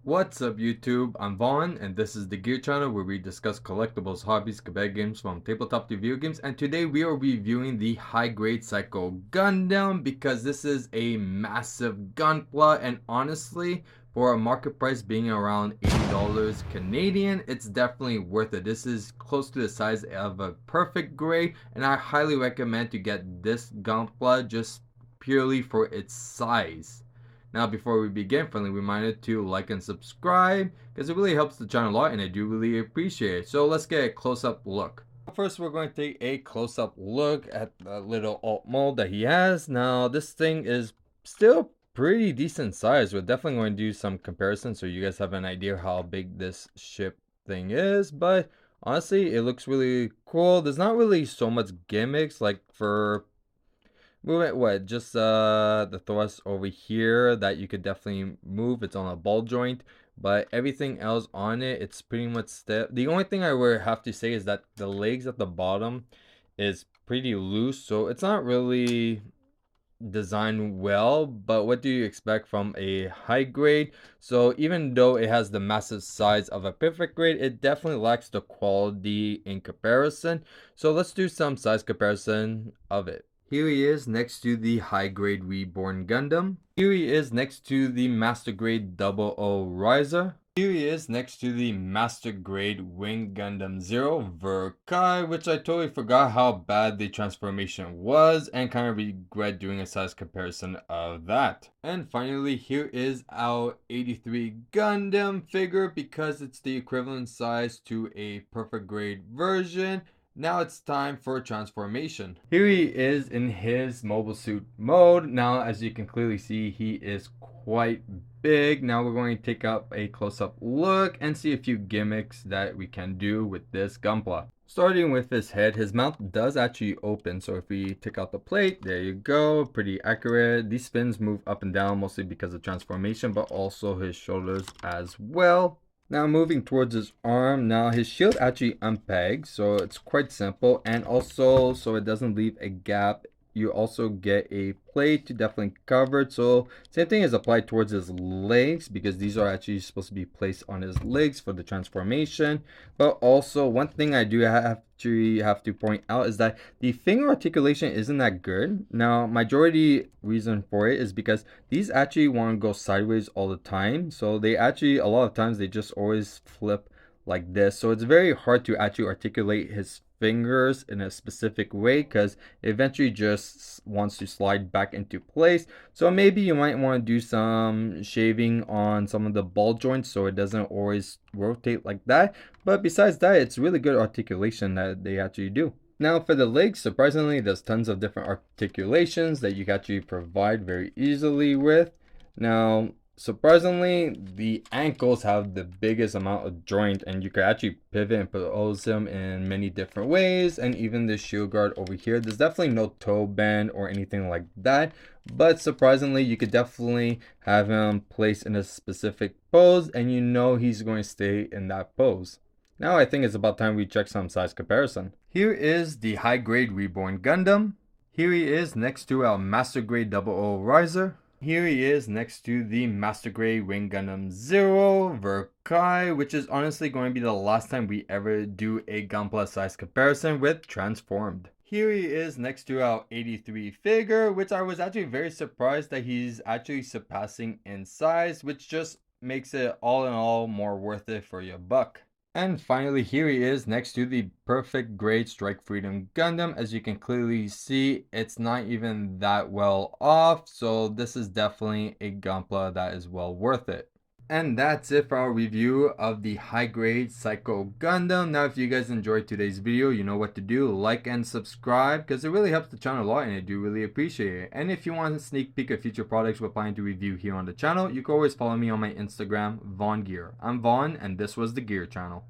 What's up YouTube? I'm Vaughn and this is the Gear channel where we discuss collectibles, hobbies, Quebec games from tabletop to video games, and today we are reviewing the High Grade Psycho Gundam because this is a massive gunpla, and honestly for a market price being around $80 Canadian, it's definitely worth it. This is close to the size of a perfect grade and I highly recommend to get this gunpla just purely for its size. Now, before we begin, friendly reminder to like and subscribe because it really helps the channel a lot and I do really appreciate it. So let's get a close-up look. First, we're going to take a close-up look at the little alt mold that he has. Now, this thing is still pretty decent size. We're definitely going to do some comparisons so you guys have an idea how big this ship thing is, but honestly, it looks really cool. There's not really so much gimmicks like for movement, just the thrust over here that you could definitely move. It's on a ball joint, but everything else on it, it's pretty much stiff. The only thing I would have to say is that the legs at the bottom is pretty loose, so it's not really designed well. But what do you expect from a high grade? So even though it has the massive size of a perfect grade, it definitely lacks the quality in comparison. So let's do some size comparison of it. Here he is next to the High Grade Reborn Gundam. Here he is next to the Master Grade 00 Riser. Here he is next to the Master Grade Wing Gundam Zero Verkai, which I totally forgot how bad the transformation was and kind of regret doing a size comparison of that. And finally, here is our 83 Gundam figure because it's the equivalent size to a perfect grade version. Now it's time for transformation. Here he is in his mobile suit mode. Now, as you can clearly see, he is quite big. Now we're going to take up a close-up look and see a few gimmicks that we can do with this gunpla. Starting with his head, his mouth does actually open. So if we take out the plate, there you go, pretty accurate. These fins move up and down mostly because of transformation, but also his shoulders as well. Now moving towards his arm, now his shield actually unpegs, so it's quite simple, and also so it doesn't leave a gap, you also get a plate to definitely cover it. So same thing is applied towards his legs because these are actually supposed to be placed on his legs for the transformation. But also one thing I do have to point out is that the finger articulation isn't that good. Now majority reason for it is because these actually want to go sideways all the time, so they actually a lot of times they just always flip like this, so it's very hard to actually articulate his fingers in a specific way because it eventually just wants to slide back into place. So maybe you might want to do some shaving on some of the ball joints so it doesn't always rotate like that, but besides that, it's really good articulation that they actually do. Now for the legs, surprisingly there's tons of different articulations that you can actually provide very easily with. Now surprisingly, the ankles have the biggest amount of joint and you can actually pivot and pose them in many different ways. And even the shield guard over here, there's definitely no toe bend or anything like that, but surprisingly you could definitely have him placed in a specific pose and you know he's going to stay in that pose. Now I think it's about time we check some size comparison. Here is the High Grade Reborn Gundam. Here he is next to our Master Grade 00 Riser. Here he is next to the Master Grade Wing Gundam Zero Verkai, which is honestly going to be the last time we ever do a gunpla size comparison with Transformed. Here he is next to our 83 figure, which I was actually very surprised that he's actually surpassing in size, which just makes it all in all more worth it for your buck. And finally, here he is next to the perfect grade Strike Freedom Gundam. As you can clearly see, it's not even that well off. So this is definitely a gunpla that is well worth it. And that's it for our review of the High Grade Psycho Gundam. Now, if you guys enjoyed today's video, you know what to do. Like and subscribe because it really helps the channel a lot and I do really appreciate it. And if you want a sneak peek of future products we're planning to review here on the channel, you can always follow me on my Instagram, VaughnGear. I'm Vaughn and this was the Gear channel.